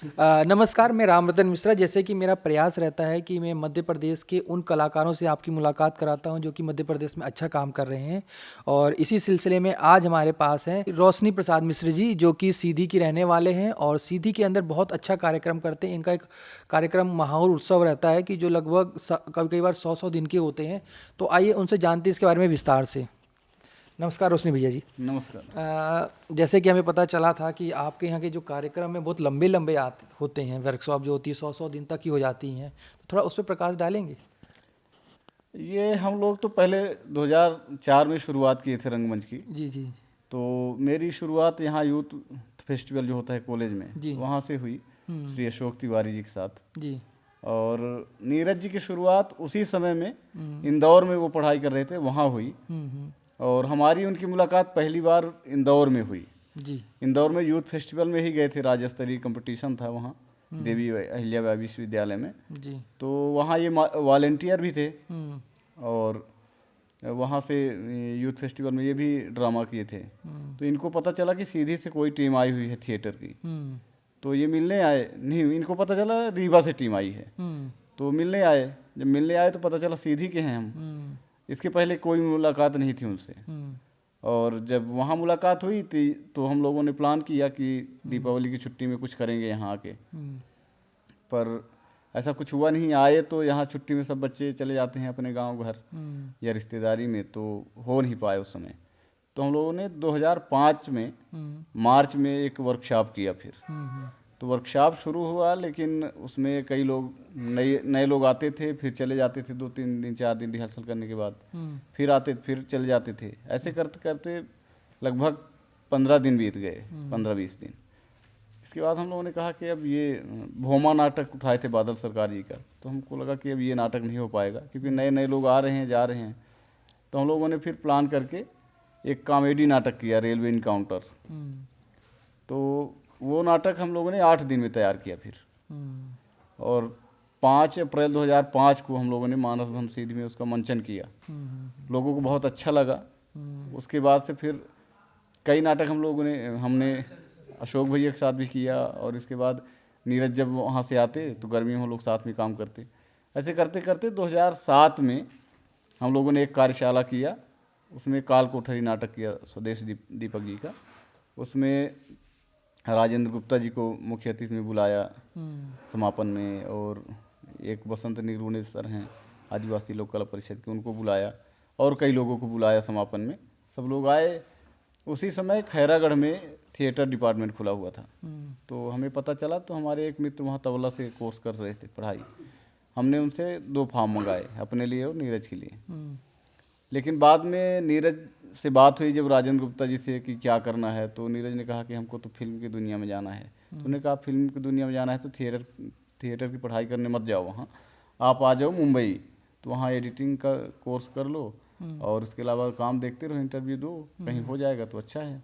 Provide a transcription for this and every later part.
नमस्कार, मैं रामरतन मिश्रा। जैसे कि मेरा प्रयास रहता है कि मैं मध्य प्रदेश के उन कलाकारों से आपकी मुलाकात कराता हूं जो कि मध्य प्रदेश में अच्छा काम कर रहे हैं। और इसी सिलसिले में आज हमारे पास हैं रोशनी प्रसाद मिश्र जी, जो कि सीधी की रहने वाले हैं और सीधी के अंदर बहुत अच्छा कार्यक्रम करते हैं। इनका एक कार्यक्रम महाउर उत्सव रहता है कि जो लगभग कभी कई बार 100 दिन के होते हैं। तो आइए उनसे जानते हैं इसके बारे में विस्तार से। नमस्कार रोशनी भैया जी। नमस्कार। जैसे कि हमें पता चला था कि आपके यहाँ के जो कार्यक्रम हैं बहुत लंबे लंबे आते होते हैं, वर्कशॉप जो होती है 100 दिन तक की हो जाती हैं। तो थोड़ा उस पर प्रकाश डालेंगे। ये हम लोग तो पहले 2004 में शुरुआत किए थे रंगमंच की। जी जी। तो मेरी शुरुआत यहाँ यूथ फेस्टिवल जो होता है कॉलेज में, जी। वहाँ से हुई श्री अशोक तिवारी जी के साथ। जी। और नीरज जी की शुरुआत उसी समय में इंदौर में वो पढ़ाई कर रहे थे, वहाँ हुई। और हमारी उनकी मुलाकात पहली बार इंदौर में हुई। जी। इंदौर में यूथ फेस्टिवल में ही गए थे, राज्य स्तरीय कंपटीशन था वहाँ देवी अहिल्याबाई विश्वविद्यालय में। जी। तो वहाँ ये वॉलेंटियर भी थे और वहाँ से यूथ फेस्टिवल में ये भी ड्रामा किए थे। तो इनको पता चला कि सीधी से कोई टीम आई हुई है थिएटर की। तो ये मिलने आए, नहीं इनको पता चला रीवा से टीम आई है। तो मिलने आए, जब मिलने आए तो पता चला सीधी के हैं हम। इसके पहले कोई मुलाकात नहीं थी उनसे। और जब वहाँ मुलाकात हुई थी तो हम लोगों ने प्लान किया कि दीपावली की छुट्टी में कुछ करेंगे यहाँ आके। पर ऐसा कुछ हुआ नहीं। आए तो यहाँ छुट्टी में सब बच्चे चले जाते हैं अपने गांव घर या रिश्तेदारी में, तो हो नहीं पाए उस समय। तो हम लोगों ने 2005 में मार्च में एक वर्कशॉप किया फिर। तो वर्कशॉप शुरू हुआ, लेकिन उसमें कई लोग नए नए लोग आते थे, फिर चले जाते थे 2-3 दिन 4 दिन रिहर्सल करने के बाद। फिर आते फिर चले जाते थे। ऐसे करते करते लगभग 15 दिन बीत गए, 15-20 दिन। इसके बाद हम लोगों ने कहा कि अब ये भोमा नाटक उठाए थे बादल सरकार जी का, तो हमको लगा कि अब ये नाटक नहीं हो पाएगा क्योंकि नए नए लोग आ रहे हैं जा रहे हैं। तो हम लोगों ने फिर प्लान करके एक कॉमेडी नाटक किया, रेलवे इनकाउंटर। तो वो नाटक हम लोगों ने 8 दिन में तैयार किया फिर। और 5 अप्रैल 2005 को हम लोगों ने मानस भवन सीधी में उसका मंचन किया। लोगों को बहुत अच्छा लगा। उसके बाद से फिर कई नाटक हमने अशोक भैया के साथ भी किया। और इसके बाद नीरज जब वहाँ से आते तो गर्मी में हम लोग साथ में काम करते। ऐसे करते करते 2007 में हम लोगों ने एक कार्यशाला किया। उसमें काल कोठरी नाटक किया स्वदेश दीपक जी का। उसमें राजेंद्र गुप्ता जी को मुख्य अतिथि में बुलाया समापन में। और एक बसंत निगरूणे सर हैं आदिवासी लोक कला परिषद के, उनको बुलाया। और कई लोगों को बुलाया समापन में। सब लोग आए। उसी समय खैरागढ़ में थिएटर डिपार्टमेंट खुला हुआ था। तो हमें पता चला, तो हमारे एक मित्र वहाँ तबला से कोर्स कर रहे थे पढ़ाई। हमने उनसे 2 फॉर्म मंगाए, अपने लिए और नीरज के लिए। लेकिन बाद में नीरज से बात हुई जब राजेंद्र गुप्ता जी से कि क्या करना है, तो नीरज ने कहा कि हमको तो फिल्म की दुनिया में जाना है। तो उन्होंने कहा फिल्म की दुनिया में जाना है तो थिएटर की पढ़ाई करने मत जाओ वहाँ, आप आ जाओ मुंबई। तो वहाँ एडिटिंग का कोर्स कर लो और इसके अलावा काम देखते रहो, इंटरव्यू दो, कहीं हो जाएगा तो अच्छा है।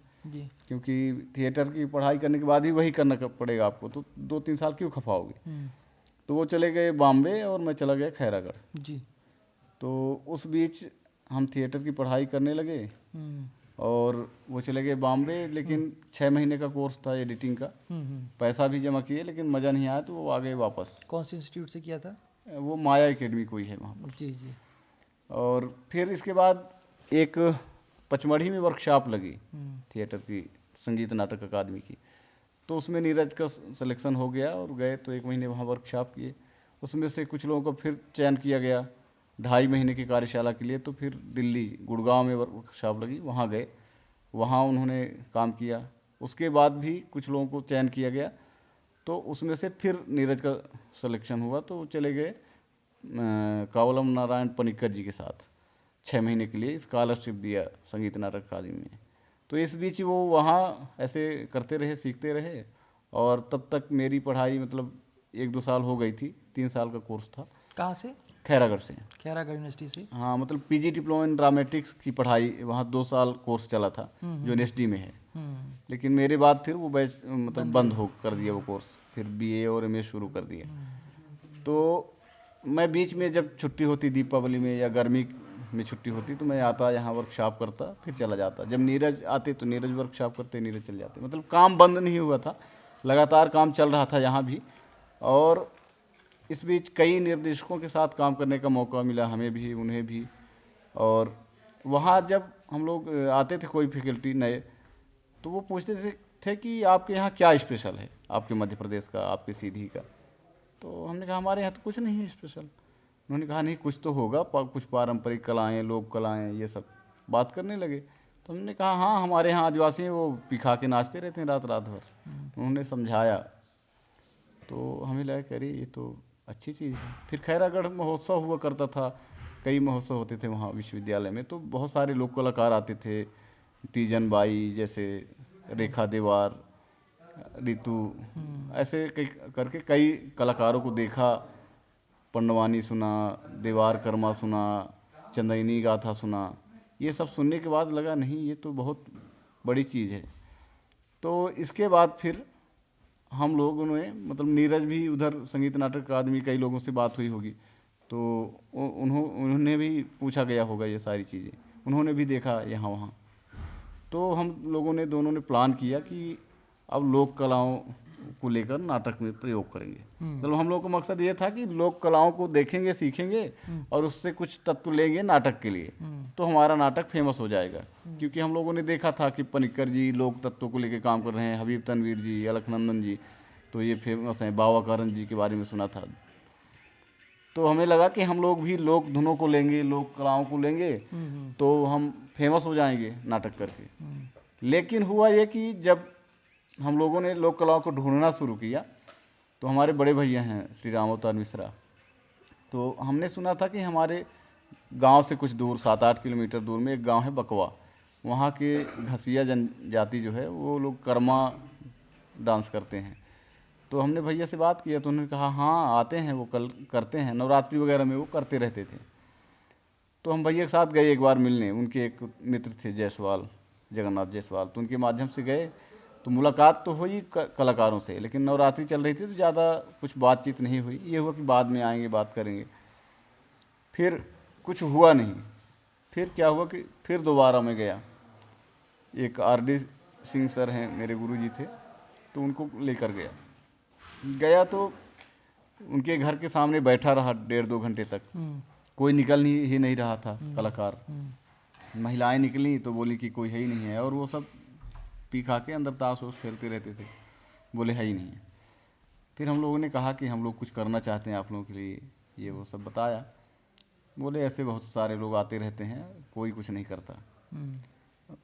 क्योंकि थिएटर की पढ़ाई करने के बाद भी वही करना पड़ेगा आपको, तो 2-3 साल क्यों खपाओगे। तो वो चले गए बॉम्बे और मैं चला गया खैरागढ़ जी। तो उस बीच हम थिएटर की पढ़ाई करने लगे और वो चले गए बॉम्बे। लेकिन 6 महीने का कोर्स था एडिटिंग का। पैसा भी जमा किए लेकिन मज़ा नहीं आया, तो वो आ गए वापस। कौन से इंस्टीट्यूट से किया था? वो माया एकेडमी कोई है वहाँ पर। जी जी। और फिर इसके बाद एक पचमढ़ी में वर्कशॉप लगी थिएटर की, संगीत नाटक अकादमी की। तो उसमें नीरज का सिलेक्शन हो गया और गए तो 1 महीने वहाँ वर्कशॉप किए। उसमें से कुछ लोगों को फिर चयन किया गया 2.5 महीने की कार्यशाला के लिए। तो फिर दिल्ली गुड़गांव में वर्कशॉप लगी, वहाँ गए, वहाँ उन्होंने काम किया। उसके बाद भी कुछ लोगों को चयन किया गया, तो उसमें से फिर नीरज का सिलेक्शन हुआ। तो चले गए कावलम नारायण पनिक्कर जी के साथ 6 महीने के लिए स्कॉलरशिप दिया संगीत नाटक अकादमी में। तो इस बीच वो वहाँ ऐसे करते रहे, सीखते रहे। और तब तक मेरी पढ़ाई मतलब 1-2 साल हो गई थी। 3 साल का कोर्स था। कहाँ से? खैरागढ़ से। खैरागढ़ यूनिवर्सिटी से? हाँ, मतलब पीजी डिप्लोमा इन ड्रामेटिक्स की पढ़ाई वहाँ 2 साल कोर्स चला था जो एनएसडी में है। लेकिन मेरे बाद फिर वो बैच मतलब बंद हो कर दिया वो कोर्स, फिर बीए और एमए शुरू कर दिया। तो मैं बीच में जब छुट्टी होती दीपावली में या गर्मी में छुट्टी होती तो मैं आता यहाँ वर्कशॉप करता, फिर चला जाता। जब नीरज आते तो नीरज वर्कशॉप करते, नीरज चले जाते। मतलब काम बंद नहीं हुआ था, लगातार काम चल रहा था यहाँ भी। और इस बीच कई निर्देशकों के साथ काम करने का मौका मिला हमें भी, उन्हें भी। और वहाँ जब हम लोग आते थे कोई फैकल्टी नए, तो वो पूछते थे कि आपके यहाँ क्या स्पेशल है, आपके मध्य प्रदेश का, आपके सीधी का। तो हमने कहा हमारे यहाँ तो कुछ नहीं है स्पेशल। उन्होंने कहा नहीं कुछ तो होगा, कुछ पारंपरिक कलाएँ, लोक कलाएँ, ये सब बात करने लगे। तो हमने कहा हाँ हमारे यहाँ आदिवासी हैं, वो पिखा के नाचते रहते हैं रात रात भर। उन्होंने समझाया तो हमें लगा कि अरे ये तो अच्छी चीज़ है। फिर खैरागढ़ महोत्सव हुआ करता था, कई महोत्सव होते थे वहाँ विश्वविद्यालय में, तो बहुत सारे लोक कलाकार आते थे। तीजन बाई जैसे, रेखा देवार, रितु, ऐसे कई करके कई कलाकारों को देखा। पंडवानी सुना, देवार कर्मा सुना, चंदैनी गाथा सुना। ये सब सुनने के बाद लगा नहीं ये तो बहुत बड़ी चीज़ है। तो इसके बाद फिर हम लोगों ने, मतलब नीरज भी उधर संगीत नाटक अकादमी, कई लोगों से बात हुई होगी, तो उन्होंने भी पूछा गया होगा ये सारी चीज़ें, उन्होंने भी देखा यहाँ वहाँ। तो हम लोगों ने, दोनों ने प्लान किया कि अब लोक कलाओं को लेकर नाटक में प्रयोग करेंगे। मतलब हम लोगों का मकसद ये था कि लोक कलाओं को देखेंगे, सीखेंगे और उससे कुछ तत्व लेंगे नाटक के लिए, तो हमारा नाटक फेमस हो जाएगा। क्योंकि हम लोगों ने देखा था कि पनिक्कर जी लोक तत्वों को लेकर काम कर रहे हैं, हबीब तनवीर जी, अलखनंदन जी, तो ये फेमस हैं। बाबा कारण जी के बारे में सुना था। तो हमें लगा कि हम लोग भी लोक धुनों को लेंगे, लोक कलाओं को लेंगे, तो हम फेमस हो जाएंगे नाटक करके। लेकिन हुआ ये कि जब हम लोगों ने लोक कलाओं को ढूंढना शुरू किया, तो हमारे बड़े भैया हैं श्री राम अवतार मिश्रा, तो हमने सुना था कि हमारे गांव से कुछ दूर, 7-8 किलोमीटर दूर में एक गांव है बकवा, वहाँ के घसिया जनजाति जो है वो लोग कर्मा डांस करते हैं। तो हमने भैया से बात किया तो उन्होंने कहा हाँ आते हैं वो, कल करते हैं, नवरात्रि वगैरह में वो करते रहते थे। तो हम भैया के साथ गए एक बार मिलने, उनके एक मित्र थे जायसवाल, जगन्नाथ जायसवाल, तो उनके माध्यम से गए। तो मुलाकात तो हुई कलाकारों से, लेकिन नवरात्रि चल रही थी तो ज़्यादा कुछ बातचीत नहीं हुई। ये हुआ कि बाद में आएंगे, बात करेंगे, फिर कुछ हुआ नहीं। फिर क्या हुआ कि फिर दोबारा मैं गया, एक RD सिंह सर हैं मेरे गुरुजी थे, तो उनको लेकर गया तो उनके घर के सामने बैठा रहा 1.5-2 घंटे तक। कोई निकल ही नहीं रहा था कलाकार। महिलाएं निकली तो बोली कि कोई है ही नहीं है, और वो सब पी खा के अंदर ताश वोश खेलते रहते थे, बोले है ही नहीं है। फिर हम लोगों ने कहा कि हम लोग कुछ करना चाहते हैं आप लोगों के लिए, ये वो सब बताया। बोले ऐसे बहुत सारे लोग आते रहते हैं, कोई कुछ नहीं करता।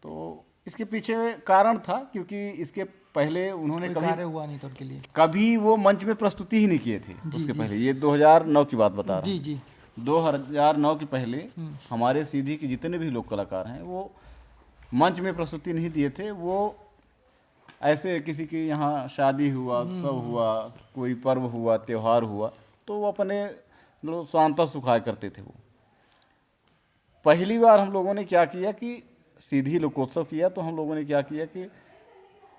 तो इसके पीछे कारण था, क्योंकि इसके पहले उन्होंने कोई कार्य हुआ नहीं था उनके लिए, कभी वो मंच में प्रस्तुति ही नहीं किए थे। उसके पहले, ये 2009 की बात बता रहा हूँ। जी 2009 के पहले हमारे सीधी के जितने भी लोक कलाकार हैं वो मंच में प्रस्तुति नहीं दिए थे। वो ऐसे किसी के यहाँ शादी हुआ, उत्सव हुआ, कोई पर्व हुआ, त्यौहार हुआ, तो वो अपने लोग स्वांतः सुखाया करते थे। वो पहली बार हम लोगों ने क्या किया कि सीधी लोकोत्सव किया, तो हम लोगों ने क्या किया कि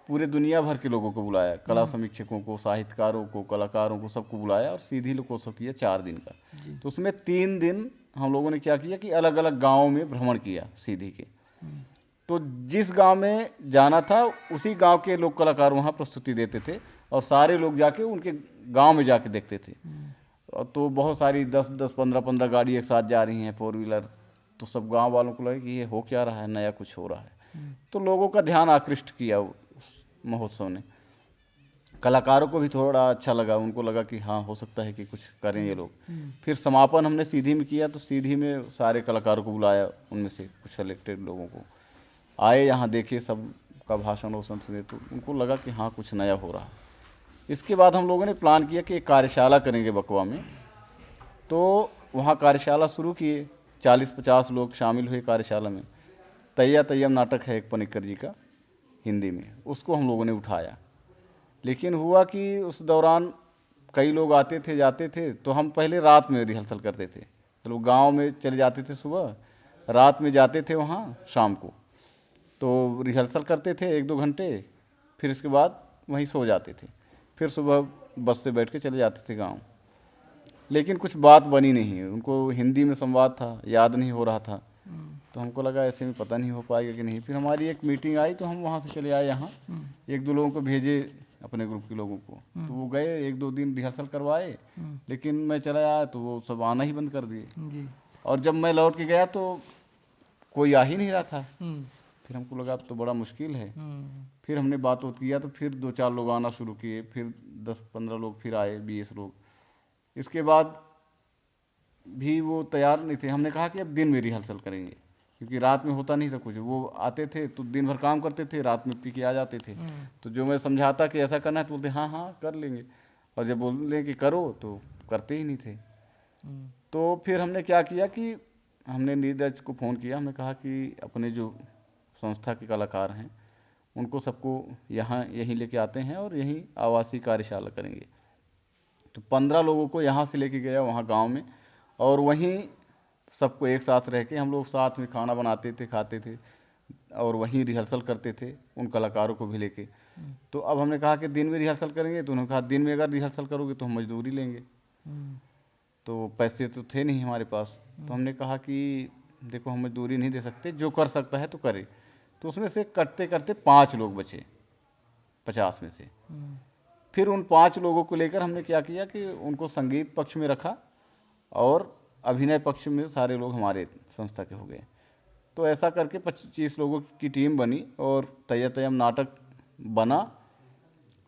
पूरे दुनिया भर के लोगों को बुलाया, कला समीक्षकों को, साहित्यकारों को, कलाकारों को, सबको बुलाया और सीधी लोकोत्सव किया 4 दिन का। तो उसमें 3 दिन हम लोगों ने क्या किया कि अलग अलग गाँवों में भ्रमण किया सीधी के। तो जिस गांव में जाना था उसी गांव के लोक कलाकार वहाँ प्रस्तुति देते थे, और सारे लोग जाके उनके गांव में जाके देखते थे। तो बहुत सारी 10-10, 15-15 गाड़ी एक साथ जा रही हैं, 4 व्हीलर। तो सब गांव वालों को लगा कि ये हो क्या रहा है, नया कुछ हो रहा है। तो लोगों का ध्यान आकृष्ट किया उस महोत्सव ने। कलाकारों को भी थोड़ा अच्छा लगा, उनको लगा कि हाँ हो सकता है कि कुछ करें ये लोग। फिर समापन हमने सीधी में किया, तो सीधी में सारे कलाकारों को बुलाया, उनमें से कुछ सेलेक्टेड लोगों को आए, यहाँ देखे, सब का भाषण वोषण सुने, तो उनको लगा कि हाँ कुछ नया हो रहा है। इसके बाद हम लोगों ने प्लान किया कि एक कार्यशाला करेंगे बकवा में। तो वहाँ कार्यशाला शुरू किए, 40-50 लोग शामिल हुए कार्यशाला में। तैया तैयम नाटक है एक पनिक्कर जी का, हिंदी में, उसको हम लोगों ने उठाया। लेकिन हुआ कि उस दौरान कई लोग आते थे जाते थे, तो हम पहले रात में रिहर्सल करते थे। तो लोग गाँव में चले जाते थे सुबह, रात में जाते थे वहाँ शाम को, तो रिहर्सल करते थे 1-2 घंटे, फिर इसके बाद वहीं सो जाते थे। फिर सुबह बस से बैठ के चले जाते थे गांव। लेकिन कुछ बात बनी नहीं, उनको हिंदी में संवाद था, याद नहीं हो रहा था। तो हमको लगा ऐसे में पता नहीं हो पाएगा कि नहीं। फिर हमारी एक मीटिंग आई, तो हम वहाँ से चले आए यहाँ, 1-2 लोगों को भेजे अपने ग्रुप के लोगों को। तो वो गए, 1-2 दिन रिहर्सल करवाए, लेकिन मैं चला आया तो वो सब आना ही बंद कर दिए। जी। और जब मैं लौट के गया तो कोई आ ही नहीं रहा था। फिर हमको लगा अब तो बड़ा मुश्किल है। फिर हमने बात किया तो फिर 2-4 लोग आना शुरू किए, फिर 10-15 लोग फिर आए, 20 लोग। इसके बाद भी वो तैयार नहीं थे। हमने कहा कि अब दिन में रिहर्सल करेंगे, क्योंकि रात में होता नहीं था कुछ। वो आते थे तो दिन भर काम करते थे, रात में पी के आ जाते थे। तो जो मैं समझाता कि ऐसा करना है तो बोलते हाँ हाँ कर लेंगे, और जब बोले कि करो तो करते ही नहीं थे। तो फिर हमने क्या किया कि हमने नीरज को फ़ोन किया। हमने कहा कि अपने जो संस्था के कलाकार हैं उनको सबको यहाँ यहीं लेके आते हैं और यहीं आवासीय कार्यशाला करेंगे। तो 15 लोगों को यहाँ से लेके गया वहाँ गांव में, और वहीं सबको एक साथ रह के हम लोग साथ में खाना बनाते थे, खाते थे, और वहीं रिहर्सल करते थे उन कलाकारों को भी लेके। तो अब हमने कहा कि दिन में रिहर्सल करेंगे, तो उन्होंने कहा दिन में अगर रिहर्सल करोगे तो हम मजदूरी लेंगे। तो पैसे तो थे नहीं हमारे पास। तो हमने कहा कि देखो हम मजदूरी नहीं दे सकते, जो कर सकता है तो करे। तो उसमें से करते करते 5 लोग बचे 50 में से। फिर उन 5 लोगों को लेकर हमने क्या किया कि उनको संगीत पक्ष में रखा और अभिनय पक्ष में सारे लोग हमारे संस्था के हो गए। तो ऐसा करके 25 लोगों की टीम बनी और तय्यम नाटक बना।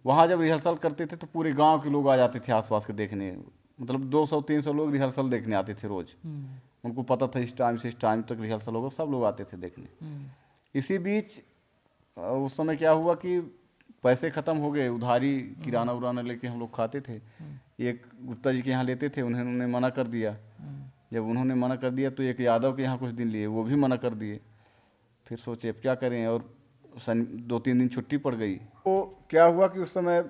वहाँ जब रिहर्सल करते थे तो पूरे गांव के लोग आ जाते थे आसपास के देखने। मतलब 200-300 लोग रिहर्सल देखने आते थे रोज़। उनको पता था इस टाइम से इस टाइम तक रिहर्सल होगा, सब लोग आते थे देखने। इसी बीच उस समय क्या हुआ कि पैसे ख़त्म हो गए, उधारी किराना उराना लेके हम लोग खाते थे। एक गुप्ता जी के यहाँ लेते थे, उन्होंने मना कर दिया। जब उन्होंने मना कर दिया तो एक यादव के यहाँ कुछ दिन लिए, वो भी मना कर दिए। फिर सोचे अब क्या करें, और 2-3 दिन छुट्टी पड़ गई। तो क्या हुआ कि उस समय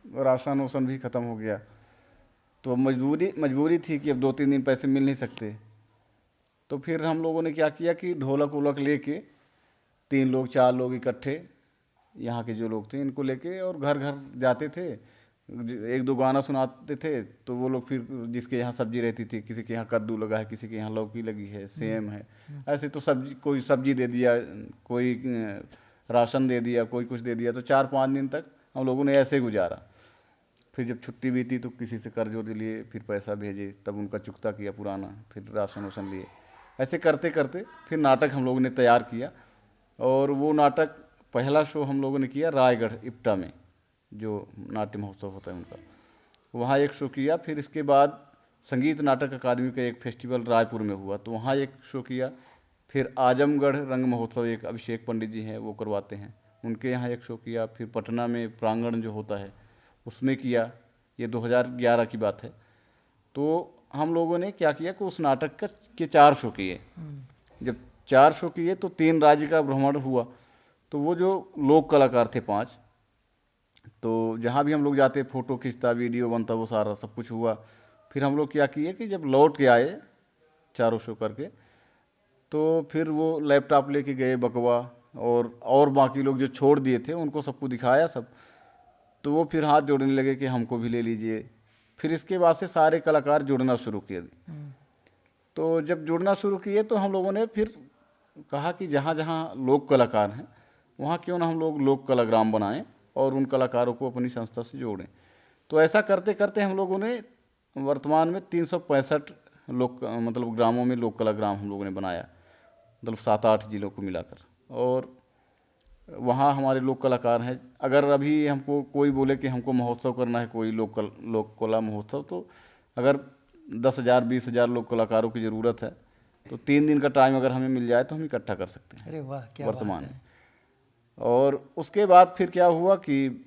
राशन वाशन भी ख़त्म हो गया। तो मजबूरी थी कि अब 2-3 दिन पैसे मिल नहीं सकते। तो फिर हम लोगों ने क्या किया कि ढोलक वोलक लेके 3 लोग 4 लोग इकट्ठे, यहाँ के जो लोग थे इनको लेके, और घर घर जाते थे, 1-2 गाना सुनाते थे। तो वो लोग फिर जिसके यहाँ सब्जी रहती थी, किसी के यहाँ कद्दू लगा है, किसी के यहाँ लौकी लगी है, सेम है, ऐसे तो सब्जी, कोई सब्जी दे दिया, कोई राशन दे दिया, कोई कुछ दे दिया। तो 4-5 दिन तक हम लोगों ने ऐसे गुजारा। फिर जब छुट्टी बीती तो किसी से कर्ज वर्ज लिए, फिर पैसा भेजे, तब उनका चुकता किया पुराना, फिर राशन वाशन लिए। ऐसे करते करते फिर नाटक हम लोगों ने तैयार किया। और वो नाटक पहला शो हम लोगों ने किया रायगढ़ इप्टा में, जो नाट्य महोत्सव होता है उनका, वहाँ एक शो किया। फिर इसके बाद संगीत नाटक अकादमी का एक फेस्टिवल रायपुर में हुआ, तो वहाँ एक शो किया। फिर आजमगढ़ रंग महोत्सव, एक अभिषेक पंडित जी हैं वो करवाते हैं, उनके यहाँ एक शो किया। फिर पटना में प्रांगण जो होता है उसमें किया, ये 2011 की बात है। तो हम लोगों ने क्या किया कि उस नाटक के 4 शो किए। जब 4 शो किए तो 3 राज्य का भ्रमण हुआ। तो वो जो लोक कलाकार थे 5, तो जहाँ भी हम लोग जाते, फ़ोटो खींचता, वीडियो बनता, वो सारा सब कुछ हुआ। फिर हम लोग क्या किए कि जब लौट के आए 4 शो करके, तो फिर वो लैपटॉप लेके गए बकवा, और बाकी लोग जो छोड़ दिए थे उनको सबको दिखाया सब। तो वो फिर हाथ जोड़ने लगे कि हमको भी ले लीजिए। फिर इसके बाद से सारे कलाकार जुड़ना शुरू किए। तो जब जुड़ना शुरू किए तो हम लोगों ने फिर कहा कि जहाँ जहाँ लोक कलाकार हैं वहाँ क्यों ना हम लोग लोक कलाग्राम बनाएं और उन कलाकारों को अपनी संस्था से जोड़ें। तो ऐसा करते करते हम लोगों ने वर्तमान में 365 लोक मतलब ग्रामों में लोक कलाग्राम हम लोगों ने बनाया, मतलब 7-8 जिलों को मिलाकर। और वहाँ हमारे लोक कलाकार हैं। अगर अभी हमको कोई बोले कि हमको महोत्सव करना है, कोई लोक कला महोत्सव, तो अगर 10,000 20,000 लोक कलाकारों की ज़रूरत है तो 3 दिन का टाइम अगर हमें मिल जाए तो हम इकट्ठा कर सकते हैं। अरे वाह, क्या वर्तमान बात में। है। और उसके बाद फिर क्या हुआ कि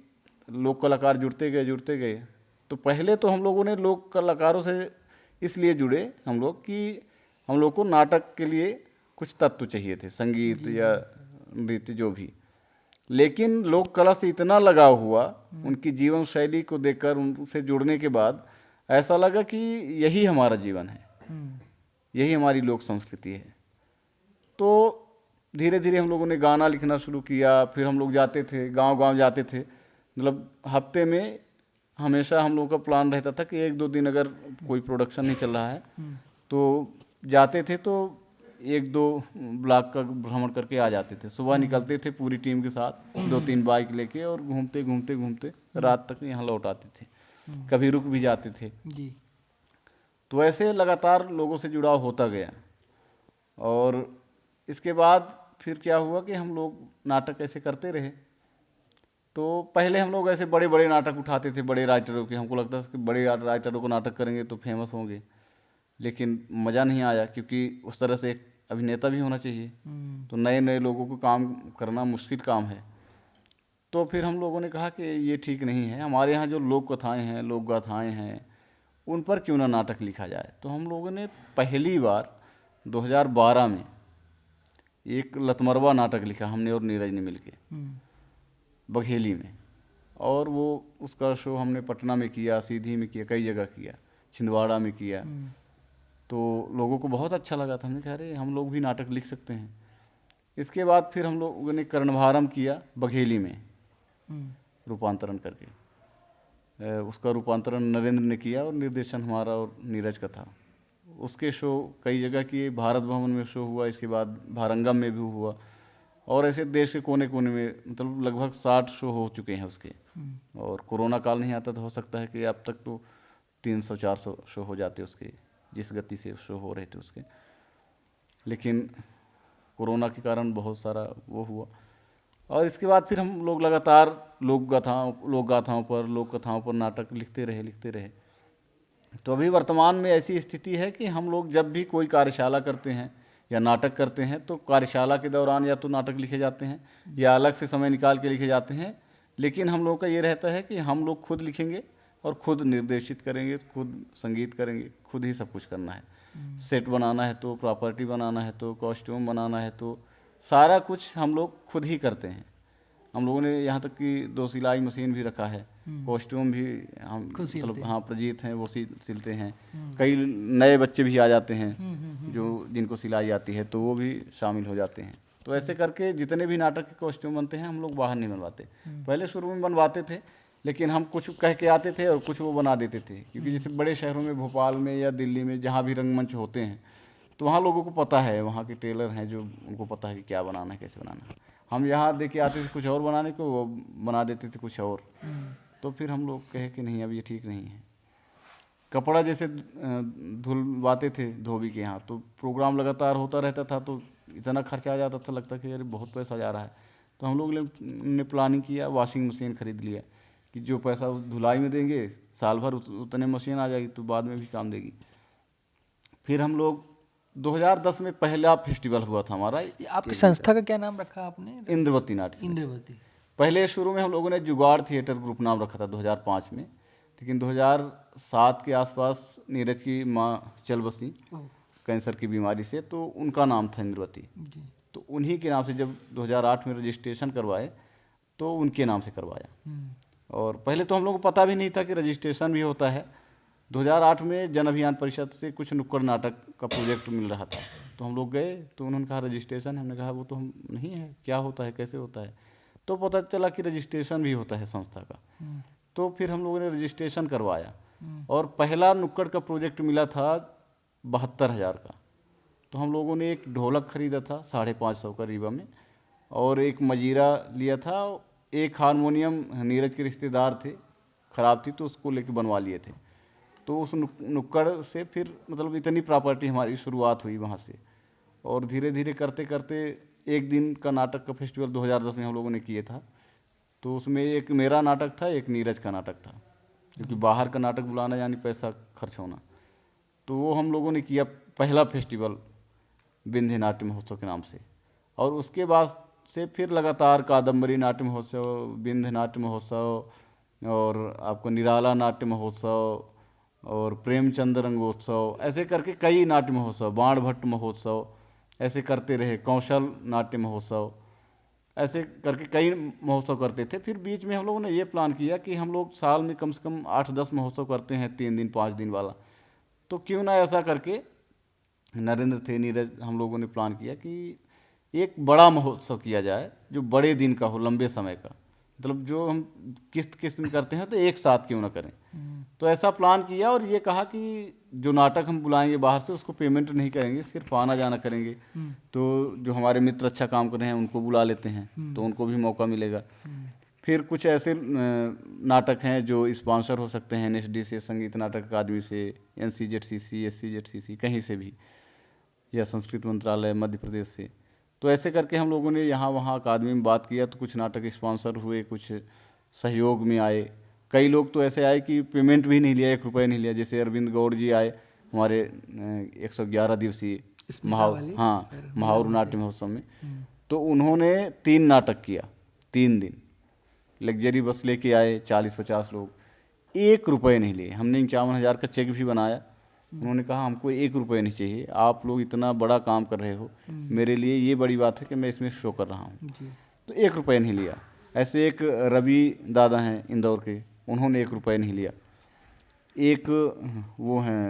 लोक कलाकार जुड़ते गए। तो पहले तो हम लोगों ने लोक कलाकारों से इसलिए जुड़े हम लोग कि हम लोग को नाटक के लिए कुछ तत्व चाहिए थे, संगीत या नृत्य जो भी। लेकिन लोक कला से इतना लगाव हुआ, उनकी जीवन शैली को देखकर, उनसे जुड़ने के बाद ऐसा लगा कि यही हमारा जीवन है, यही हमारी लोक संस्कृति है। तो धीरे धीरे हम लोगों ने गाना लिखना शुरू किया। फिर हम लोग जाते थे, गांव-गांव जाते थे। मतलब हफ्ते में हमेशा हम लोगों का प्लान रहता था कि 1-2 दिन अगर कोई प्रोडक्शन नहीं चल रहा है तो जाते थे। तो एक दो ब्लॉक का भ्रमण करके आ जाते थे। सुबह निकलते थे पूरी टीम के साथ 2-3 बाइक लेके और घूमते घूमते घूमते रात तक यहाँ लौट आते थे, कभी रुक भी जाते थे जी। तो ऐसे लगातार लोगों से जुड़ाव होता गया। और इसके बाद फिर क्या हुआ कि हम लोग नाटक ऐसे करते रहे। तो पहले हम लोग ऐसे बड़े बड़े नाटक उठाते थे, बड़े राइटरों के, हमको लगता था कि बड़े राइटरों को नाटक करेंगे तो फेमस होंगे, लेकिन मज़ा नहीं आया क्योंकि उस तरह से एक अभिनेता भी होना चाहिए। तो नए नए लोगों को काम करना मुश्किल काम है। तो फिर हम लोगों ने कहा कि ये ठीक नहीं है, हमारे यहाँ जो लोक कथाएँ हैं, लोक गाथाएँ हैं, उन पर क्यों ना नाटक लिखा जाए। तो हम लोगों ने पहली बार 2012 में एक लतमरवा नाटक लिखा, हमने और नीरज ने मिलके बघेली में। और वो उसका शो हमने पटना में किया, सीधी में किया, कई जगह किया, छिंदवाड़ा में किया। तो लोगों को बहुत अच्छा लगा था। हमने कहा अरे हम लोग भी नाटक लिख सकते हैं। इसके बाद फिर हम लोगों ने कर्णभारम किया बघेली में रूपांतरण करके। उसका रूपांतरण नरेंद्र ने किया और निर्देशन हमारा और नीरज का था। उसके शो कई जगह किए, भारत भवन में शो हुआ, इसके बाद भारंगम में भी हुआ, और ऐसे देश के कोने कोने में मतलब लगभग 60 शो हो चुके हैं उसके। और कोरोना काल नहीं आता तो हो सकता है कि अब तक तो 300-400 शो हो जाते उसके, जिस गति से शो हो रहे थे उसके। लेकिन कोरोना के कारण बहुत सारा वो हुआ। और इसके बाद फिर हम लोग लगातार लोक गाथाओं पर, लोक कथाओं पर नाटक लिखते रहे। तो अभी वर्तमान में ऐसी स्थिति है कि हम लोग जब भी कोई कार्यशाला करते हैं या नाटक करते हैं तो कार्यशाला के दौरान या तो नाटक लिखे जाते हैं या अलग से समय निकाल के लिखे जाते हैं। लेकिन हम लोग का ये रहता है कि हम लोग खुद लिखेंगे और खुद निर्देशित करेंगे, खुद संगीत करेंगे, खुद ही सब कुछ करना है। सेट बनाना है तो, प्रॉपर्टी बनाना है तो, कॉस्ट्यूम बनाना है तो, सारा कुछ हम लोग खुद ही करते हैं। हम लोगों ने यहाँ तक कि 2 सिलाई मशीन भी रखा है, कॉस्ट्यूम भी हम मतलब हाँ प्रजीत हैं वो सिलते हैं। कई नए बच्चे भी आ जाते हैं जो जिनको सिलाई आती है तो वो भी शामिल हो जाते हैं। तो ऐसे करके जितने भी नाटक के कॉस्ट्यूम बनते हैं हम लोग बाहर नहीं बनवाते। पहले शुरू में बनवाते थे, लेकिन हम कुछ कह के आते थे और कुछ वो बना देते थे। क्योंकि जैसे बड़े शहरों में, भोपाल में या दिल्ली में जहाँ भी रंगमंच होते हैं तो वहाँ लोगों को पता है, वहाँ के टेलर हैं जो उनको पता है कि क्या बनाना है, कैसे बनाना है। हम यहाँ दे के आते थे कुछ और बनाने को, वो बना देते थे कुछ और। तो फिर हम लोग कहे कि नहीं अब ये ठीक नहीं है। कपड़ा जैसे धुलवाते थे धोबी के यहाँ, तो प्रोग्राम लगातार होता रहता था तो इतना खर्चा आ जाता था, लगता कि अरे बहुत पैसा जा रहा है। तो हम लोग ने प्लानिंग किया, वॉशिंग मशीन खरीद लिया कि जो पैसा धुलाई में देंगे साल भर उतने मशीन आ जाएगी तो बाद में भी काम देगी। फिर हम लोग 2010 में पहला फेस्टिवल हुआ था हमारा। आपकी संस्था का क्या नाम रखा आपने? इंद्रवती नाट्य। इंद्रवती। पहले शुरू में हम लोगों ने जुगाड़ थिएटर ग्रुप नाम रखा था 2005 में, लेकिन 2007 के आसपास नीरज की माँ चल बसी कैंसर की बीमारी से, तो उनका नाम था इंद्रवती। तो उन्हीं के नाम से जब 2008 में रजिस्ट्रेशन करवाए तो उनके नाम से करवाया। और पहले तो हम लोगों को पता भी नहीं था कि रजिस्ट्रेशन भी होता है। 2008 में जन अभियान परिषद से कुछ नुक्कड़ नाटक का प्रोजेक्ट मिल रहा था, तो हम लोग गए तो उन्होंने कहा रजिस्ट्रेशन है। हमने कहा वो तो हम नहीं है, क्या होता है, कैसे होता है। तो पता चला कि रजिस्ट्रेशन भी होता है संस्था का। तो फिर हम लोगों ने रजिस्ट्रेशन करवाया और पहला नुक्कड़ का प्रोजेक्ट मिला था 72,000 का। तो हम लोगों ने एक ढोलक खरीदा था 550 का रीवा में, और एक मजीरा लिया था, एक हारमोनियम नीरज के रिश्तेदार थे, ख़राब थी तो उसको लेके बनवा लिए थे। तो उस नुक्कड़ से फिर मतलब इतनी प्रॉपर्टी हमारी शुरुआत हुई वहाँ से। और धीरे धीरे करते करते एक दिन का नाटक का फेस्टिवल 2010 में हम लोगों ने किया था। तो उसमें एक मेरा नाटक था, एक नीरज का नाटक था, क्योंकि बाहर का नाटक बुलाना यानी पैसा खर्च होना। तो वो हम लोगों ने किया पहला फेस्टिवल विंध्य नाट्य महोत्सव के नाम से। और उसके बाद से फिर लगातार कादम्बरी नाट्य महोत्सव, विंध्य नाट्य महोत्सव, और आपको निराला नाट्य महोत्सव और प्रेमचंद रंगोत्सव, ऐसे करके कई नाट्य महोत्सव, बाण भट्ट महोत्सव, ऐसे करते रहे, कौशल नाट्य महोत्सव, ऐसे करके कई महोत्सव करते थे। फिर बीच में हम लोगों ने ये प्लान किया कि हम लोग साल में कम से कम 8-10 महोत्सव करते हैं, 3 दिन 5 दिन वाला, तो क्यों ना ऐसा करके नरेंद्र थे, नीरज, हम लोगों ने प्लान किया कि एक बड़ा महोत्सव किया जाए जो बड़े दिन का हो, लंबे समय का, मतलब जो हम किस्त किस्त में करते हैं तो एक साथ क्यों ना करें। तो ऐसा प्लान किया और ये कहा कि जो नाटक हम बुलाएंगे बाहर से उसको पेमेंट नहीं करेंगे, सिर्फ आना जाना करेंगे। तो जो हमारे मित्र अच्छा काम कर रहे हैं उनको बुला लेते हैं, तो उनको भी मौका मिलेगा। फिर कुछ ऐसे नाटक हैं जो स्पॉन्सर हो सकते हैं NSD से, संगीत नाटक अकादमी से, NCZCC, SCZCC, कहीं से भी, या संस्कृत मंत्रालय मध्य प्रदेश से। तो ऐसे करके हम लोगों ने यहाँ वहाँ अकादमी में बात किया, तो कुछ नाटक स्पॉन्सर हुए, कुछ सहयोग में आए। कई लोग तो ऐसे आए कि पेमेंट भी नहीं लिया, 1 रुपये नहीं लिया। जैसे अरविंद गौड़ जी आए हमारे 111 दिवसीय महावर नाट्य महोत्सव में, तो उन्होंने 3 नाटक किया, 3 दिन लग्जरी बस लेके आए, 40-50 लोग, 1 रुपये नहीं लिए। हमने 51,000 का चेक भी बनाया। उन्होंने कहा हमको 1 रुपये नहीं चाहिए, आप लोग इतना बड़ा काम कर रहे हो, मेरे लिए ये बड़ी बात है कि मैं इसमें शो कर रहा हूँ। तो 1 रुपये नहीं लिया। ऐसे एक रवि दादा हैं इंदौर के, उन्होंने 1 रुपये नहीं लिया। एक वो हैं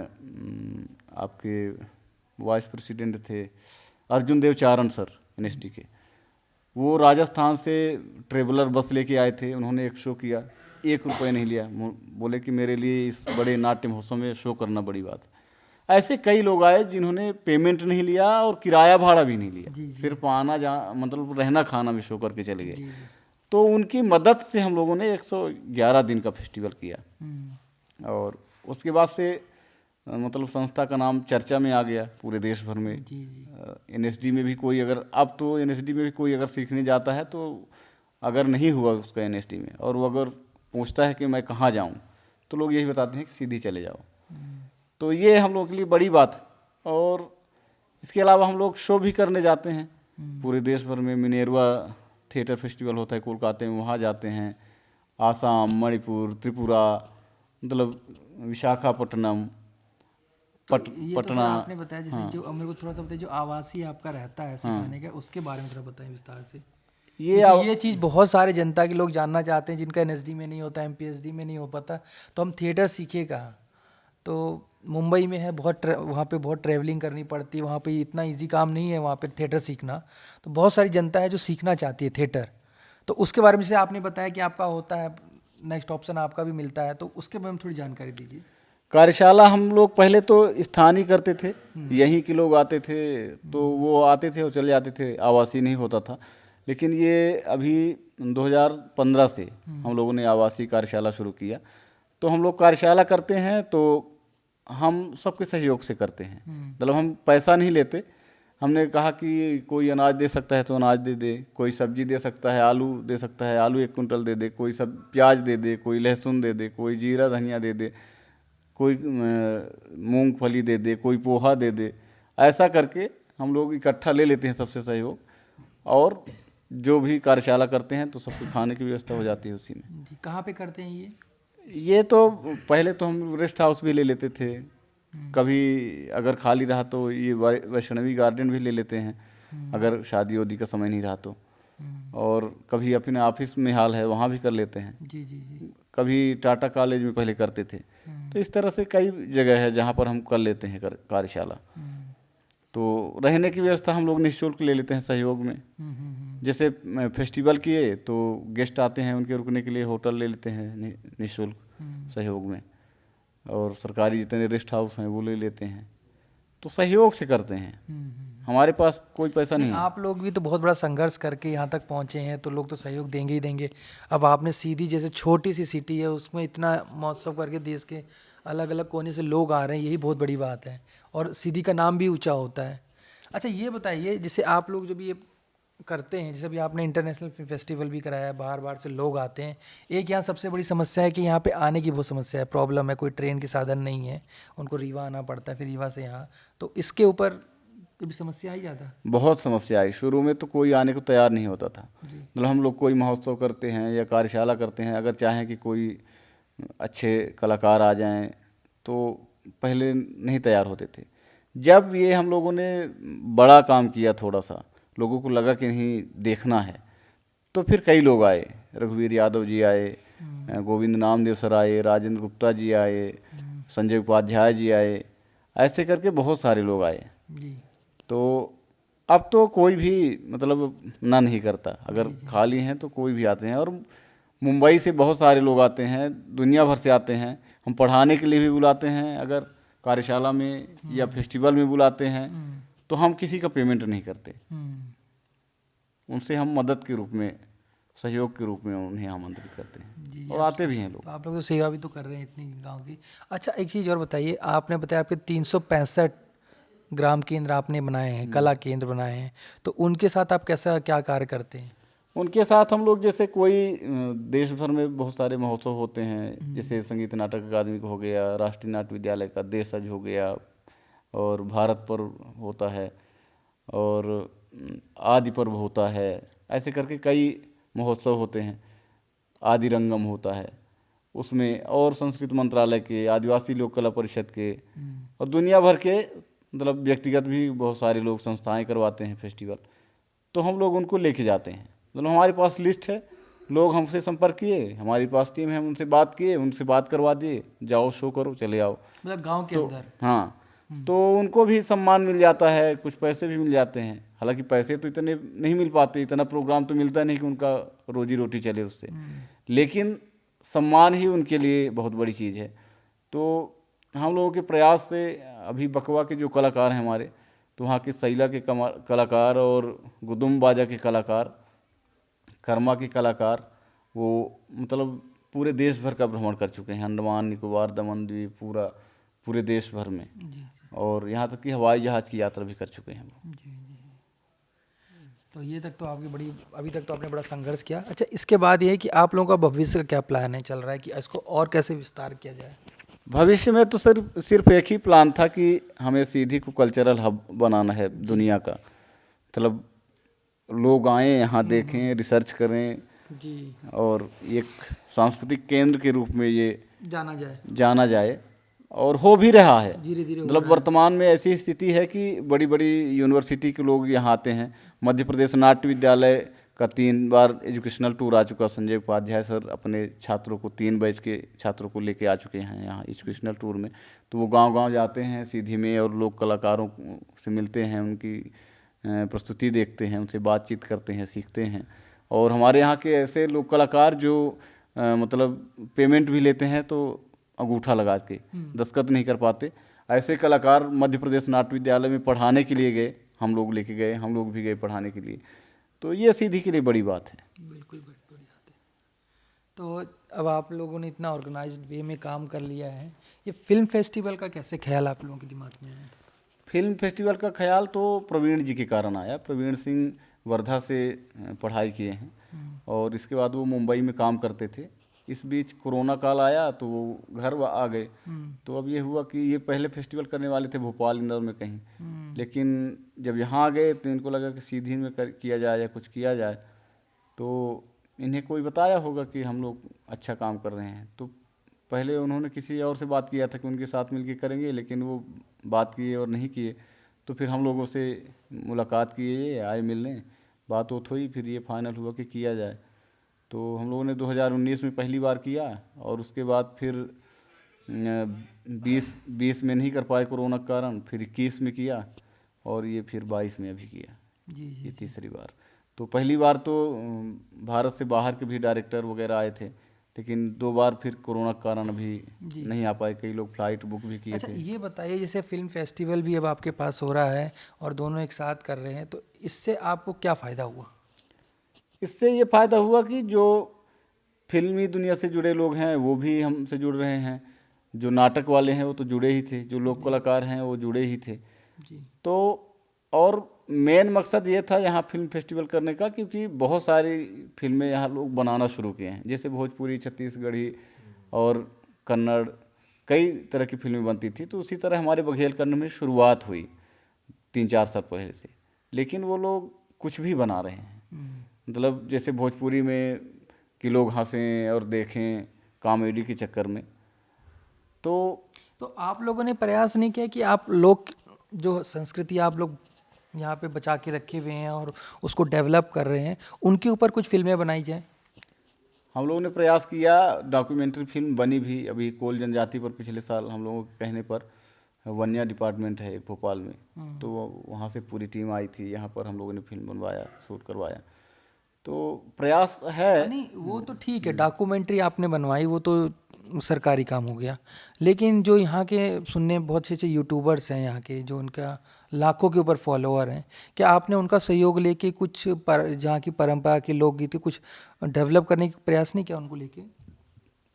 आपके वाइस प्रेसिडेंट थे अर्जुन देव चारण सर NSD के, वो राजस्थान से ट्रेवलर बस लेके आए थे, उन्होंने एक शो किया, 1 रुपये नहीं लिया। बोले कि मेरे लिए इस बड़े नाट्य महोत्सव में शो करना बड़ी बात है। ऐसे कई लोग आए जिन्होंने पेमेंट नहीं लिया और किराया भाड़ा भी नहीं लिया, सिर्फ आना जा मतलब रहना खाना भी शो करके चले गए। तो उनकी मदद से हम लोगों ने 111 दिन का फेस्टिवल किया। और उसके बाद से मतलब संस्था का नाम चर्चा में आ गया पूरे देश भर में। NSD में भी कोई अगर, अब तो NSD में भी कोई अगर सीखने जाता है तो अगर नहीं हुआ उसका NSD में, और वो अगर पूछता है कि मैं कहाँ जाऊँ, तो लोग यही बताते हैं कि सीधी चले जाओ। तो ये हम लोग के लिए बड़ी बात है। और इसके अलावा हम लोग शो भी करने जाते हैं पूरे देश भर में। मिनेरवा थिएटर फेस्टिवल होता है कोलकाता में, वहाँ जाते हैं। आसाम, मणिपुर, त्रिपुरा, मतलब विशाखापट्टनम, पटना। आपने बताया जैसे जो मेरे को थोड़ा सा बताइए, जो आवासीय आपका रहता है सिखाने का, उसके बारे में थोड़ा बताएं विस्तार से। ये चीज़ बहुत सारे जनता के लोग जानना चाहते हैं, जिनका NSD में नहीं होता, MPSD में नहीं हो पाता, तो हम थिएटर सीखे कहाँ? तो मुंबई में है, वहाँ पे बहुत ट्रैवलिंग करनी पड़ती है, वहाँ पे इतना इजी काम नहीं है वहाँ पे थिएटर सीखना। तो बहुत सारी जनता है जो सीखना चाहती है थिएटर, तो उसके बारे में से आपने बताया कि आपका होता है, नेक्स्ट ऑप्शन आपका भी मिलता है, तो उसके बारे में थोड़ी जानकारी दीजिए। कार्यशाला हम लोग पहले तो स्थानीय करते थे, यहीं के लोग आते थे, तो वो आते थे और चले जाते थे, आवासीय नहीं होता था। लेकिन ये अभी 2015 से हम लोगों ने आवासीय कार्यशाला शुरू किया। तो हम लोग कार्यशाला करते हैं तो हम सबके सहयोग से करते हैं, मतलब हम पैसा नहीं लेते। हमने कहा कि कोई अनाज दे सकता है तो अनाज दे दे, कोई सब्जी दे सकता है, आलू दे सकता है, आलू 1 कुंटल दे दे, कोई सब प्याज दे दे, कोई लहसुन दे दे, कोई जीरा धनिया दे दे, कोई मूंगफली दे दे, कोई पोहा दे दे। ऐसा करके हम लोग इकट्ठा ले लेते हैं सबसे सहयोग, और जो भी कार्यशाला करते हैं तो सबको खाने की व्यवस्था हो जाती है उसी में। कहाँ पे करते हैं ये तो पहले तो हम रेस्ट हाउस भी ले लेते थे, कभी अगर खाली रहा तो ये वैष्णवी गार्डन भी ले लेते हैं, अगर शादी वादी का समय नहीं रहा तो। और कभी अपने ऑफिस में हाल है वहाँ भी कर लेते हैं। जी। कभी टाटा कॉलेज में पहले करते थे। तो इस तरह से कई जगह है जहाँ पर हम कर लेते हैं कार्यशाला। तो रहने की व्यवस्था हम लोग निःशुल्क ले लेते हैं सहयोग में। जैसे फेस्टिवल किए तो गेस्ट आते हैं, उनके रुकने के लिए होटल ले लेते हैं निःशुल्क सहयोग में, और सरकारी जितने रेस्ट हाउस हैं वो ले लेते हैं। तो सहयोग से करते हैं, हमारे पास कोई पैसा नहीं है। आप लोग भी तो बहुत बड़ा संघर्ष करके यहाँ तक पहुँचे हैं, तो लोग तो सहयोग देंगे ही देंगे। अब आपने सीधी जैसे छोटी सी सिटी है उसमें इतना महोत्सव करके देश के अलग अलग कोने से लोग आ रहे हैं, यही बहुत बड़ी बात है, और सीधी का नाम भी ऊंचा होता है। अच्छा ये बताइए, जैसे आप लोग जब ये करते हैं, जैसे अभी आपने इंटरनेशनल फिल्म फेस्टिवल भी कराया, बाहर बाहर से लोग आते हैं, एक यहाँ सबसे बड़ी समस्या है कि यहाँ पे आने की बहुत समस्या है, प्रॉब्लम है, कोई ट्रेन के साधन नहीं है, उनको रीवा आना पड़ता है, फिर रीवा से यहाँ, तो इसके ऊपर कभी समस्या आई ज़्यादा? बहुत समस्या आई। शुरू में तो कोई आने को तैयार नहीं होता था। मतलब हम लोग कोई महोत्सव करते हैं या कार्यशाला करते हैं, अगर चाहें कि कोई अच्छे कलाकार आ जाएं तो पहले नहीं तैयार होते थे। जब ये हम लोगों ने बड़ा काम किया, थोड़ा सा लोगों को लगा कि नहीं देखना है, तो फिर कई लोग आए। रघुवीर यादव जी आए, गोविंद नामदेव सर आए, राजेंद्र गुप्ता जी आए, संजय उपाध्याय जी आए, ऐसे करके बहुत सारे लोग आए जी। तो अब तो कोई भी मतलब ना नहीं करता, अगर खाली हैं तो कोई भी आते हैं। और मुंबई से बहुत सारे लोग आते हैं, दुनिया भर से आते हैं। हम पढ़ाने के लिए भी बुलाते हैं, अगर कार्यशाला में या फेस्टिवल में बुलाते हैं तो हम किसी का पेमेंट नहीं करते। उनसे हम मदद के रूप में, सहयोग के रूप में उन्हें आमंत्रित करते हैं और आते भी हैं लोग। तो आप लोग तो सेवा भी तो कर रहे हैं इतनी गांव की। अच्छा, एक चीज़ और बताइए, आपने बताया आपके 365 ग्राम केंद्र आपने बनाए हैं, कला केंद्र बनाए हैं, तो उनके साथ आप कैसा क्या कार्य करते हैं? उनके साथ हम लोग जैसे कोई देश भर में बहुत सारे महोत्सव होते हैं, जैसे संगीत नाटक अकादमी का हो गया, राष्ट्रीय नाट्य विद्यालय का देशज हो गया, और भारत पर्व होता है, और आदि पर्व होता है, ऐसे करके कई महोत्सव होते हैं। आदि रंगम होता है उसमें, और संस्कृत मंत्रालय के, आदिवासी लोक कला परिषद के, और दुनिया भर के मतलब व्यक्तिगत भी बहुत सारे लोग संस्थाएं करवाते हैं फेस्टिवल। तो हम लोग उनको लेके जाते हैं। मतलब हमारे पास लिस्ट है, लोग हमसे संपर्क किए, हमारे पास टीम है, उनसे बात किए, उनसे बात करवा दिए, जाओ शो करो, चले आओ। मतलब गांव के तो अंदर? हाँ, तो उनको भी सम्मान मिल जाता है, कुछ पैसे भी मिल जाते हैं। हालांकि पैसे तो इतने नहीं मिल पाते, इतना प्रोग्राम तो मिलता नहीं कि उनका रोजी रोटी चले उससे, लेकिन सम्मान ही उनके लिए बहुत बड़ी चीज़ है। तो हम लोगों के प्रयास से अभी बकवा के जो कलाकार हैं हमारे, तो वहाँ के सैला के कलाकार और गुदुम बाजा के कलाकार, कर्मा के कलाकार, वो मतलब पूरे देश भर का भ्रमण कर चुके हैं, अंडमान निकोबार, दमन द्वीप, पूरे देश भर में, और यहाँ तक कि हवाई जहाज़ की यात्रा भी कर चुके हैं वो। जी। तो ये तक तो आपकी बड़ी, अभी तक तो आपने बड़ा संघर्ष किया। अच्छा, इसके बाद ये है कि आप लोगों का भविष्य का क्या प्लान है, चल रहा है कि इसको और कैसे विस्तार किया जाए? भविष्य में तो सिर्फ एक ही प्लान था कि हमें सीधी को कल्चरल हब बनाना है दुनिया का। मतलब लोग आएँ यहाँ, देखें, रिसर्च करें, जी, और एक सांस्कृतिक केंद्र के रूप में ये जाना जाए, और हो भी रहा है। धीरे धीरे मतलब वर्तमान में ऐसी स्थिति है कि बड़ी बड़ी यूनिवर्सिटी के लोग यहाँ आते हैं। मध्य प्रदेश नाट्य विद्यालय का 3 बार एजुकेशनल टूर आ चुका। संजय उपाध्याय सर अपने छात्रों को, 3 बैच के छात्रों को लेके आ चुके हैं यहाँ एजुकेशनल टूर में। तो वो गांव-गांव जाते हैं सीधी में, और लोक कलाकारों से मिलते हैं, उनकी प्रस्तुति देखते हैं, उनसे बातचीत करते हैं, सीखते हैं। और हमारे यहाँ के ऐसे लोक कलाकार जो मतलब पेमेंट भी लेते हैं, तो अंगूठा लगा के, दस्तखत नहीं कर पाते, ऐसे कलाकार मध्य प्रदेश नाट्य विद्यालय में पढ़ाने के लिए गए, हम लोग लेके गए, हम लोग भी गए पढ़ाने के लिए। तो ये सीधी के लिए बड़ी बात है। बिल्कुल बड़ी बात है। तो अब आप लोगों ने इतना ऑर्गेनाइज्ड वे में काम कर लिया है, ये फिल्म फेस्टिवल का कैसे ख्याल आप लोगों के दिमाग में आया? फिल्म फेस्टिवल का ख्याल तो प्रवीण जी के कारण आया। प्रवीण सिंह वर्धा से पढ़ाई किए हैं, और इसके बाद वो मुंबई में काम करते थे। इस बीच कोरोना काल आया तो वो घर आ गए। तो अब ये हुआ कि ये पहले फेस्टिवल करने वाले थे भोपाल, इंदौर में कहीं, लेकिन जब यहाँ आ गए तो इनको लगा कि सीधी में किया जाए या कुछ किया जाए। तो इन्हें कोई बताया होगा कि हम लोग अच्छा काम कर रहे हैं, तो पहले उन्होंने किसी और से बात किया था कि उनके साथ मिलके करेंगे, लेकिन वो बात किए और नहीं किए। तो फिर हम लोगों से मुलाकात किए, आए मिलने, बात उत हुई, फिर ये फाइनल हुआ कि किया जाए। तो हम लोगों ने 2019 में पहली बार किया, और उसके बाद फिर 20 में नहीं कर पाए कोरोना के कारण, फिर 21 में किया, और ये फिर 22 में अभी किया। ये तीसरी बार। तो पहली बार तो भारत से बाहर के भी डायरेक्टर वगैरह आए थे, लेकिन 2 बार फिर कोरोना के कारण अभी नहीं आ पाए। कई लोग फ्लाइट बुक भी किए अच्छा, थे। ये बताइए, जैसे फिल्म फेस्टिवल भी अब आपके पास हो रहा है और दोनों एक साथ कर रहे हैं, तो इससे आपको क्या फ़ायदा हुआ? इससे ये फ़ायदा हुआ कि जो फिल्मी दुनिया से जुड़े लोग हैं वो भी हमसे जुड़ रहे हैं, जो नाटक वाले हैं वो तो जुड़े ही थे, जो लोक कलाकार हैं वो जुड़े ही थे। जी। तो और मेन मकसद ये था यहाँ फिल्म फेस्टिवल करने का, क्योंकि बहुत सारी फिल्में यहाँ लोग बनाना शुरू किए हैं, जैसे भोजपुरी, छत्तीसगढ़ी और कन्नड़, कई तरह की फिल्में बनती थी। तो उसी तरह हमारे बघेलखंड में शुरुआत हुई 3-4 साल पहले से, लेकिन वो लोग कुछ भी बना रहे हैं। मतलब जैसे भोजपुरी में कि लोग हंसें और देखें कॉमेडी के चक्कर में। तो आप लोगों ने प्रयास नहीं किया कि आप लोग जो संस्कृति आप लोग यहाँ पे बचा के रखे हुए हैं और उसको डेवलप कर रहे हैं, उनके ऊपर कुछ फिल्में बनाई जाएं? हम लोगों ने प्रयास किया, डॉक्यूमेंट्री फिल्म बनी भी अभी कोल जनजाति पर। पिछले साल हम लोगों के कहने पर, वन्या डिपार्टमेंट है एक भोपाल में, तो वहाँ से पूरी टीम आई थी यहाँ पर, हम लोगों ने फिल्म बनवाया, शूट करवाया। तो प्रयास है। नहीं वो तो ठीक है, डॉक्यूमेंट्री आपने बनवाई वो तो सरकारी काम हो गया, लेकिन जो यहाँ के सुनने में बहुत से अच्छे यूट्यूबर्स हैं यहाँ के, जो उनका लाखों के ऊपर फॉलोअर हैं, क्या आपने उनका सहयोग लेके कुछ जहाँ की परंपरा के लोकगीत कुछ डेवलप करने का प्रयास नहीं किया उनको लेके?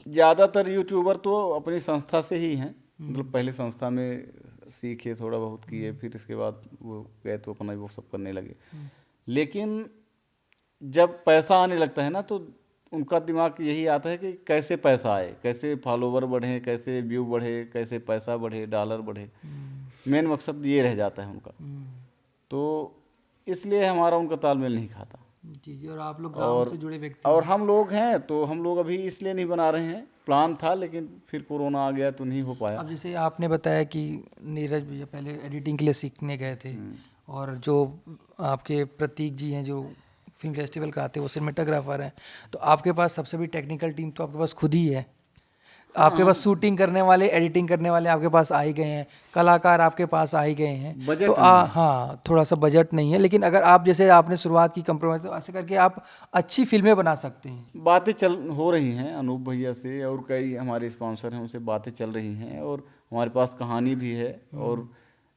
ज़्यादातर यूट्यूबर तो अपनी संस्था से ही हैं, मतलब पहले संस्था में सीखे, थोड़ा बहुत किए, फिर इसके बाद वो गए तो अपना वो सब करने लगे। लेकिन जब पैसा आने लगता है ना, तो उनका दिमाग यही आता है कि कैसे पैसा आए, कैसे फॉलोवर बढ़े, कैसे व्यू बढ़े, कैसे पैसा बढ़े, डॉलर बढ़े। मेन मकसद ये रह जाता है उनका। तो इसलिए हमारा उनका तालमेल नहीं खाता। जी जी। और आप लोग ग्राउंड से जुड़े व्यक्ति और हम लोग हैं, तो हम लोग अभी इसलिए नहीं बना रहे हैं, प्लान था लेकिन फिर कोरोना आ गया तो नहीं हो पाया। अब जैसे आपने बताया कि नीरज भैया पहले एडिटिंग के लिए सीखने गए थे, और जो आपके प्रतीक जी हैं जो फिल्म फेस्टिवल कराते हैं वो सिनेमेटोग्राफर हैं, तो आपके पास सबसे बड़ी टेक्निकल टीम तो आपके पास खुद ही है। आपके पास शूटिंग करने वाले, एडिटिंग करने वाले आपके पास आ ही गए हैं, कलाकार आपके पास आ ही गए हैं। बजट तो हाँ, थोड़ा सा बजट नहीं है, लेकिन अगर आप जैसे आपने शुरुआत की कंप्रोमाइज, तो ऐसे करके आप अच्छी फिल्में बना सकते हैं। बातें चल हो रही हैं अनूप भैया से, और कई हमारे स्पॉन्सर हैं, उनसे बातें चल रही हैं, और हमारे पास कहानी भी है, और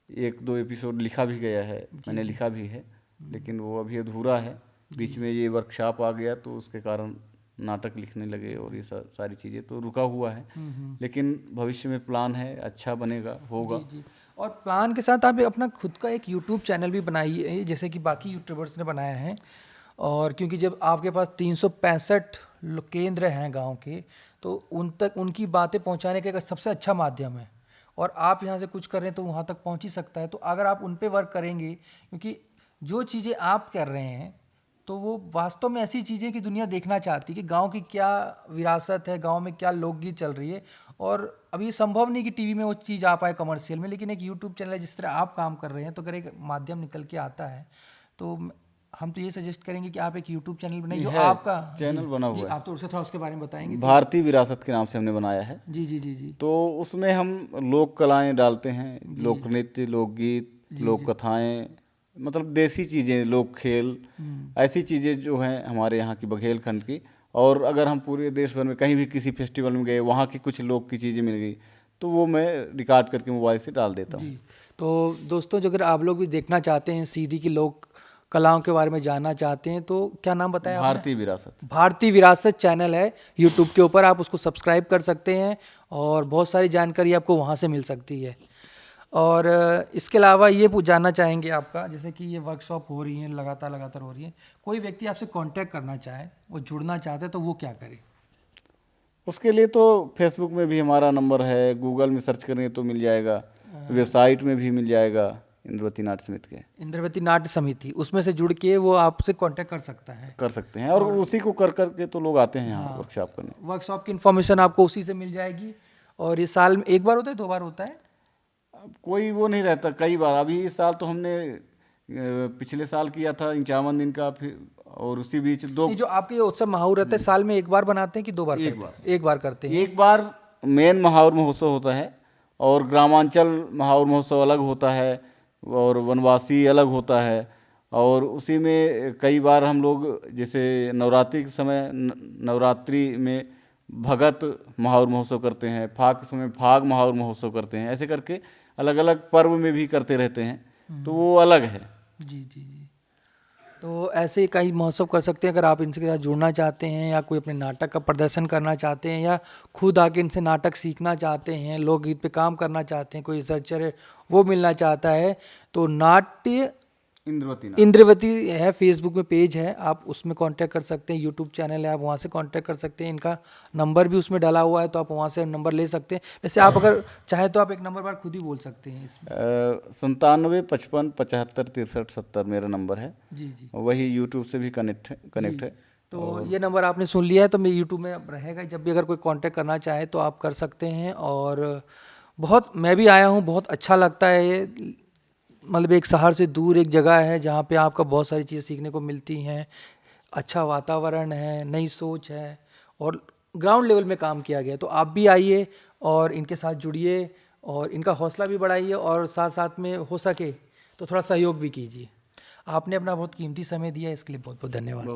1-2 एपिसोड लिखा भी गया है, मैंने लिखा भी है, लेकिन वो अभी अधूरा है। बीच में ये वर्कशॉप आ गया तो उसके कारण नाटक लिखने लगे, और ये सारी चीज़ें तो रुका हुआ है। लेकिन भविष्य में प्लान है, अच्छा बनेगा, होगा। जी। और प्लान के साथ आप अपना खुद का एक यूट्यूब चैनल भी बनाइए, जैसे कि बाकी यूट्यूबर्स ने बनाया है। और क्योंकि जब आपके पास 365 केंद्र हैं गांव के, तो उन तक उनकी बातें पहुंचाने का एक सबसे अच्छा माध्यम है। और आप यहाँ से कुछ कर रहे हैं तो वहाँ तक पहुँच ही सकता है। तो अगर आप उन पे वर्क करेंगे, क्योंकि जो चीज़ें आप कर रहे हैं तो वो वास्तव में ऐसी चीज़ें कि दुनिया देखना चाहती है कि गांव की क्या विरासत है, गांव में क्या लोकगीत चल रही है। और अभी ये संभव नहीं कि टीवी में वो चीज़ आ पाए कमर्शियल में, लेकिन एक यूट्यूब चैनल है, जिस तरह आप काम कर रहे हैं, तो अगर एक माध्यम निकल के आता है तो हम तो ये सजेस्ट करेंगे कि आप एक यूट्यूब चैनल बनाइए जो है, आपका चैनल बना जी, हुआ है। आप तो उससे थोड़ा उसके बारे में बताएंगे। भारतीय विरासत के नाम से हमने बनाया है। जी जी जी जी। तो उसमें हम लोक कलाएं डालते हैं, लोक नृत्य, लोकगीत, लोक कथाएं, मतलब देसी चीज़ें, लोक खेल, ऐसी चीज़ें जो हैं हमारे यहाँ की बघेलखंड की। और अगर हम पूरे देश भर में कहीं भी किसी फेस्टिवल में गए, वहाँ की कुछ लोक की चीज़ें मिल गई, तो वो मैं रिकॉर्ड करके मोबाइल से डाल देता हूँ। जी। तो दोस्तों, जो अगर आप लोग भी देखना चाहते हैं, सीधी की लोक कलाओं के बारे में जानना चाहते हैं, तो क्या नाम बताया आपने? भारतीय विरासत। भारतीय विरासत चैनल है यूट्यूब के ऊपर, आप उसको सब्सक्राइब कर सकते हैं और बहुत सारी जानकारी आपको वहाँ से मिल सकती है। और इसके अलावा ये जानना चाहेंगे आपका, जैसे कि ये वर्कशॉप हो रही है लगातार हो रही है, कोई व्यक्ति आपसे कांटेक्ट करना चाहे, वो जुड़ना चाहते हैं, तो वो क्या करे? उसके लिए तो फेसबुक में भी हमारा नंबर है, गूगल में सर्च करेंगे तो मिल जाएगा, वेबसाइट में भी मिल जाएगा, इंद्रवती नाट्य समिति के, इंद्रवती नाट्य समिति, उसमें से जुड़ के वो आपसे कांटेक्ट कर सकता है, कर सकते हैं। और उसी को कर करके तो लोग आते हैं यहाँ वर्कशॉप करने। वर्कशॉप की इन्फॉर्मेशन आपको उसी से मिल जाएगी। और ये साल में एक बार होता है, 2 बार होता है? अब कोई वो नहीं रहता, कई बार। अभी इस साल तो हमने पिछले साल किया था 51 दिन का, फिर और उसी बीच नहीं, जो आपके ये उत्सव महाउर रहता है, साल में एक बार बनाते हैं कि 2 बार करते हैं? एक बार करते हैं। एक बार मेन महाउर महोत्सव होता है, और ग्रामांचल महाउर महोत्सव अलग होता है, और वनवासी अलग होता है। और उसी में कई बार हम लोग जैसे नवरात्रि के समय नवरात्रि में भगत महाउर महोत्सव करते हैं, फाग के समय फाग महाउर महोत्सव करते हैं, ऐसे करके अलग अलग पर्व में भी करते रहते हैं, तो वो अलग है। जी जी जी। तो ऐसे कई महोत्सव कर सकते हैं। अगर आप इनके साथ जुड़ना चाहते हैं, या कोई अपने नाटक का प्रदर्शन करना चाहते हैं, या खुद आके इनसे नाटक सीखना चाहते हैं, लोकगीत पे काम करना चाहते हैं, कोई रिसर्चर है वो मिलना चाहता है, तो नाट्य इंद्रवती है, फेसबुक में पेज है, आप उसमें कांटेक्ट कर सकते हैं। यूट्यूब चैनल है, आप वहाँ से कांटेक्ट कर सकते हैं। इनका नंबर भी उसमें डाला हुआ है, तो आप वहाँ से नंबर ले सकते हैं। वैसे आप अगर चाहें तो आप एक नंबर बार खुद ही बोल सकते हैं इसमें। 97 55 75 63 70 मेरा नंबर है। जी जी। वही यूट्यूब से भी कनेक्ट है। तो ये नंबर आपने सुन लिया है, तो मेरे यूट्यूब में रहेगा, जब भी अगर कोई कांटेक्ट करना चाहे तो आप कर सकते हैं। और बहुत, मैं भी आया हूँ, बहुत अच्छा लगता है ये, मतलब एक शहर से दूर एक जगह है जहाँ पे आपका बहुत सारी चीज़ें सीखने को मिलती हैं, अच्छा वातावरण है, नई सोच है, और ग्राउंड लेवल में काम किया गया। तो आप भी आइए और इनके साथ जुड़िए, और इनका हौसला भी बढ़ाइए, और साथ साथ में हो सके तो थोड़ा सहयोग भी कीजिए। आपने अपना बहुत कीमती समय दिया, इसके लिए बहुत बहुत धन्यवाद।